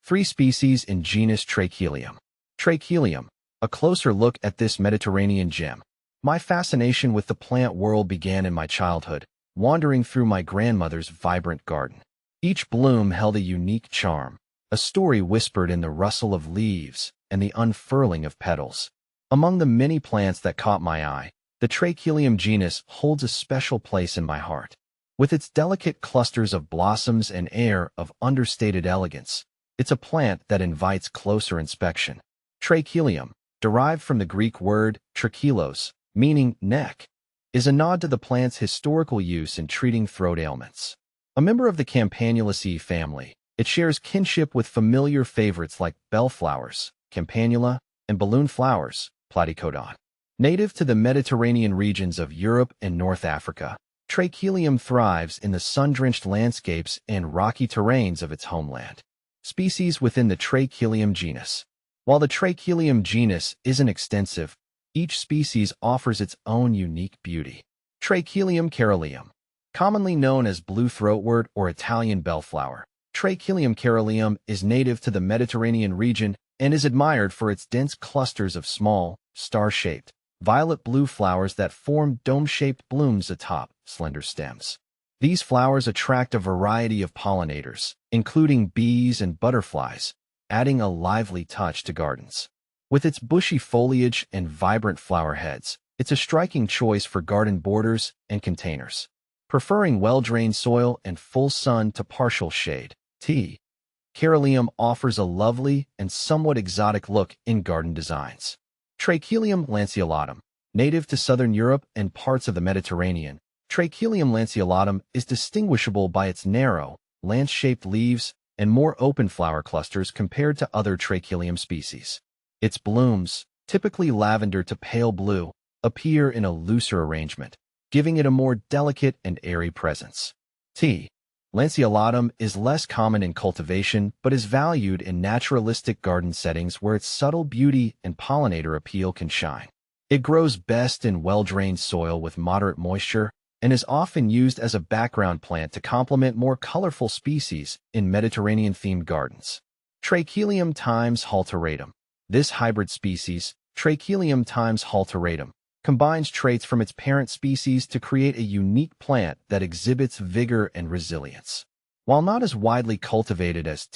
Three species in genus Trachelium. Trachelium, a closer look at this Mediterranean gem. My fascination with the plant world began in my childhood, wandering through my grandmother's vibrant garden. Each bloom held a unique charm, a story whispered in the rustle of leaves and the unfurling of petals. Among the many plants that caught my eye, the Trachelium genus holds a special place in my heart. With its delicate clusters of blossoms and air of understated elegance, it's a plant that invites closer inspection. Trachelium, derived from the Greek word trachelos, meaning neck, is a nod to the plant's historical use in treating throat ailments. A member of the Campanulaceae family, it shares kinship with familiar favorites like bellflowers, campanula, and balloon flowers, platycodon. Native to the Mediterranean regions of Europe and North Africa, Trachelium thrives in the sun-drenched landscapes and rocky terrains of its homeland. Species within the Trachelium genus. While the Trachelium genus isn't extensive, each species offers its own unique beauty. Trachelium caroleum. Commonly known as blue throatwort or Italian bellflower, Trachelium caroleum is native to the Mediterranean region and is admired for its dense clusters of small, star-shaped, violet-blue flowers that form dome-shaped blooms atop slender stems. These flowers attract a variety of pollinators, including bees and butterflies, adding a lively touch to gardens. With its bushy foliage and vibrant flower heads, it's a striking choice for garden borders and containers. Preferring well-drained soil and full sun to partial shade, caroleum offers a lovely and somewhat exotic look in garden designs. Trachelium lanceolatum. Native to southern Europe and parts of the Mediterranean, Trachelium lanceolatum is distinguishable by its narrow, lance-shaped leaves and more open flower clusters compared to other Trachelium species. Its blooms, typically lavender to pale blue, appear in a looser arrangement, giving it a more delicate and airy presence. Lanceolatum is less common in cultivation but is valued in naturalistic garden settings where its subtle beauty and pollinator appeal can shine. It grows best in well-drained soil with moderate moisture and is often used as a background plant to complement more colorful species in Mediterranean-themed gardens. Trachelium times halteratum. This hybrid species, Trachelium times halteratum, combines traits from its parent species to create a unique plant that exhibits vigor and resilience. While not as widely cultivated as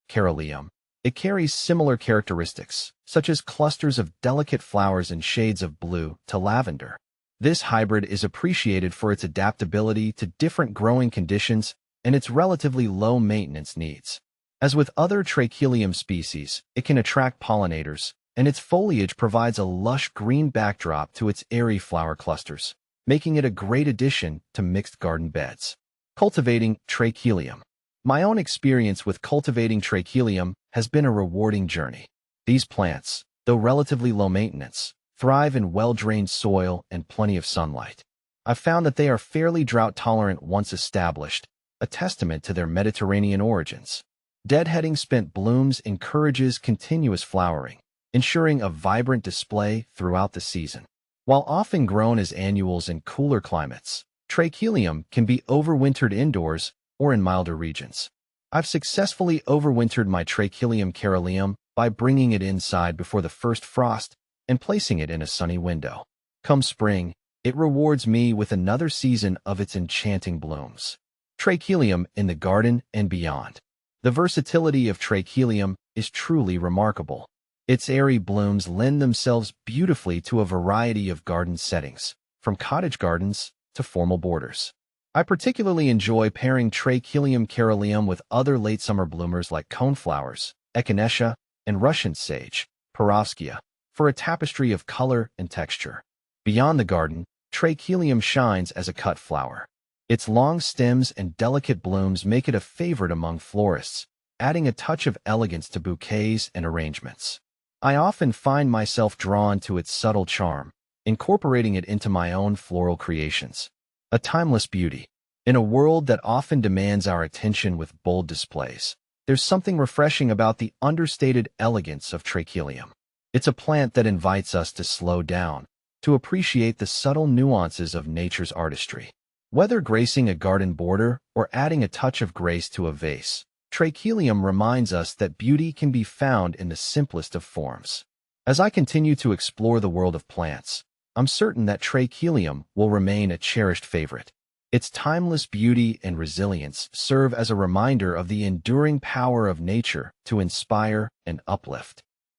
caroleum, it carries similar characteristics, such as clusters of delicate flowers in shades of blue to lavender. This hybrid is appreciated for its adaptability to different growing conditions and its relatively low maintenance needs. As with other Trachelium species, it can attract pollinators, and its foliage provides a lush green backdrop to its airy flower clusters, making it a great addition to mixed garden beds. Cultivating Trachelium. My own experience with cultivating Trachelium has been a rewarding journey. These plants, though relatively low maintenance, thrive in well-drained soil and plenty of sunlight. I've found that they are fairly drought-tolerant once established, a testament to their Mediterranean origins. Deadheading spent blooms encourages continuous flowering, ensuring a vibrant display throughout the season. While often grown as annuals in cooler climates, Trachelium can be overwintered indoors or in milder regions. I've successfully overwintered my Trachelium caroleum by bringing it inside before the first frost and placing it in a sunny window. Come spring, it rewards me with another season of its enchanting blooms. Trachelium in the garden and beyond. The versatility of Trachelium is truly remarkable. Its airy blooms lend themselves beautifully to a variety of garden settings, from cottage gardens to formal borders. I particularly enjoy pairing Trachelium caroleum with other late summer bloomers like coneflowers, echinacea, and Russian sage, perovskia, for a tapestry of color and texture. Beyond the garden, Trachelium shines as a cut flower. Its long stems and delicate blooms make it a favorite among florists, adding a touch of elegance to bouquets and arrangements. I often find myself drawn to its subtle charm, incorporating it into my own floral creations. A timeless beauty. In a world that often demands our attention with bold displays, there's something refreshing about the understated elegance of Trachelium. It's a plant that invites us to slow down, to appreciate the subtle nuances of nature's artistry. Whether gracing a garden border or adding a touch of grace to a vase, Trachelium reminds us that beauty can be found in the simplest of forms. As I continue to explore the world of plants, I'm certain that Trachelium will remain a cherished favorite. Its timeless beauty and resilience serve as a reminder of the enduring power of nature to inspire and uplift.